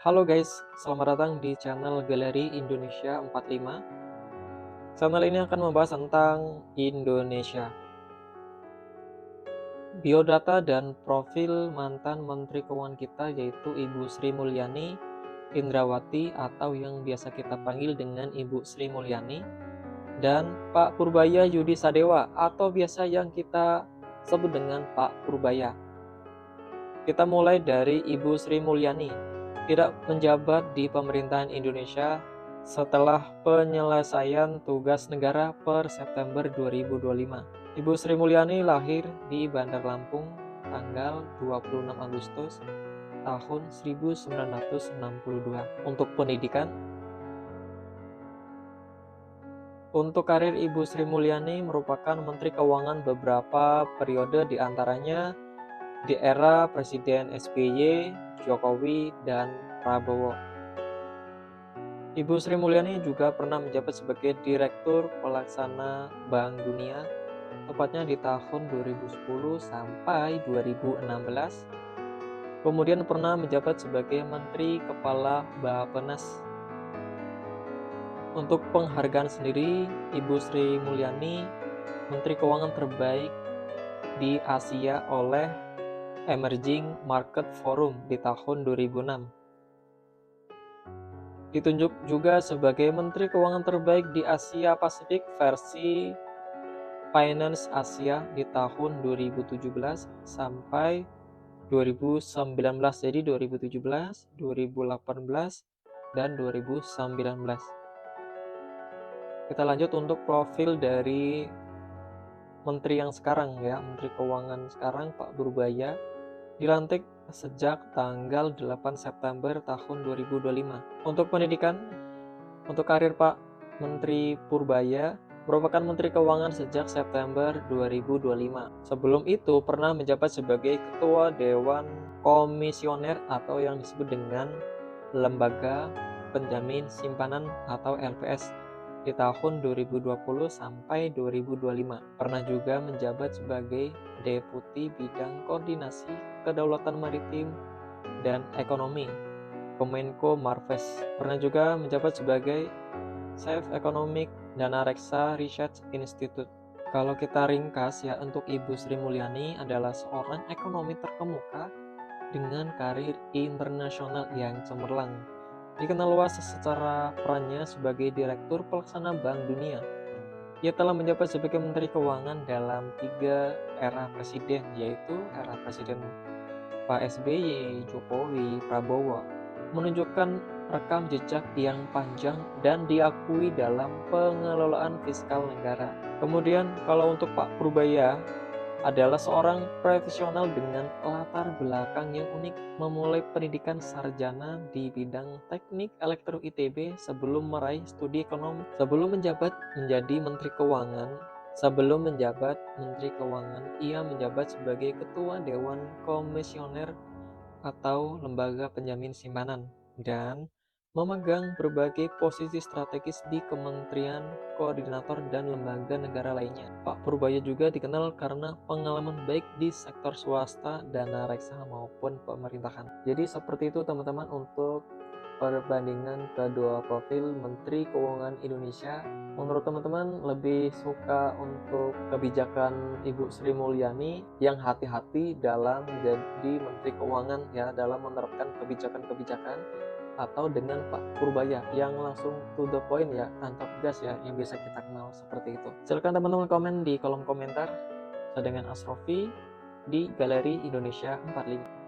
Halo guys, selamat datang di channel Galeri Indonesia 45. Channel ini akan membahas tentang Indonesia. Biodata dan profil mantan Menteri Keuangan kita yaitu Ibu Sri Mulyani Indrawati atau yang biasa kita panggil dengan Ibu Sri Mulyani, dan Pak Purbaya Yudi Sadewa atau biasa yang kita sebut dengan Pak Purbaya. Kita mulai dari Ibu Sri Mulyani. Tidak menjabat di pemerintahan Indonesia setelah penyelesaian tugas negara per September 2025. Ibu Sri Mulyani lahir di Bandar Lampung tanggal 26 Agustus tahun 1962. Untuk pendidikan, untuk karir Ibu Sri Mulyani merupakan Menteri Keuangan beberapa periode, diantaranya di era Presiden SBY, Jokowi, dan Prabowo. Ibu Sri Mulyani juga pernah menjabat sebagai Direktur Pelaksana Bank Dunia, tepatnya di tahun 2010 sampai 2016. Kemudian pernah menjabat sebagai Menteri Kepala Bappenas. Untuk penghargaan sendiri, Ibu Sri Mulyani Menteri Keuangan terbaik di Asia oleh Emerging Market Forum di tahun 2006. Ditunjuk juga sebagai Menteri Keuangan terbaik di Asia Pasifik versi Finance Asia di tahun 2017 sampai 2019. Jadi 2017, 2018, dan 2019. Kita lanjut untuk profil dari Menteri yang sekarang ya, Menteri Keuangan sekarang Pak Purbaya. Dilantik sejak tanggal 8 September tahun 2025. Untuk pendidikan, untuk karir Pak Menteri Purbaya merupakan Menteri Keuangan sejak September 2025. Sebelum itu pernah menjabat sebagai Ketua Dewan Komisioner atau yang disebut dengan Lembaga Penjamin Simpanan atau LPS di tahun 2020 sampai 2025. Pernah juga menjabat sebagai Deputi Bidang Koordinasi Kedaulatan Maritim dan Ekonomi Kemenko Marves. Pernah juga menjabat sebagai Chief Economic Dana Reksa Research Institute. Kalau kita ringkas ya, untuk Ibu Sri Mulyani adalah seorang ekonomi terkemuka dengan karir internasional yang cemerlang. Dikenal luas secara perannya sebagai Direktur Pelaksana Bank Dunia. Ia telah menjabat sebagai Menteri Keuangan dalam 3 era presiden, yaitu era Presiden Pak SBY, Jokowi, Prabowo, menunjukkan rekam jejak yang panjang dan diakui dalam pengelolaan fiskal negara. Kemudian kalau untuk Pak Purbaya adalah seorang profesional dengan latar belakang yang unik, memulai pendidikan sarjana di bidang teknik elektro ITB sebelum meraih studi ekonomi. Sebelum menjabat menjadi Menteri Keuangan, ia menjabat sebagai Ketua Dewan Komisioner atau Lembaga Penjamin Simpanan dan memegang berbagai posisi strategis di kementerian, koordinator, dan lembaga negara lainnya. Pak Purbaya juga dikenal karena pengalaman baik di sektor swasta, dana reksa maupun pemerintahan. Jadi seperti itu teman-teman untuk perbandingan kedua profil Menteri Keuangan Indonesia. Menurut teman-teman lebih suka untuk kebijakan Ibu Sri Mulyani yang hati-hati dalam menjadi Menteri Keuangan ya, dalam menerapkan kebijakan-kebijakan, atau dengan Pak Purbaya yang langsung to the point ya, tancap gas ya, yang biasa kita kenal seperti itu. Silakan teman-teman komen di kolom komentar. Saya dengan Asrofi di Galeri Indonesia 45.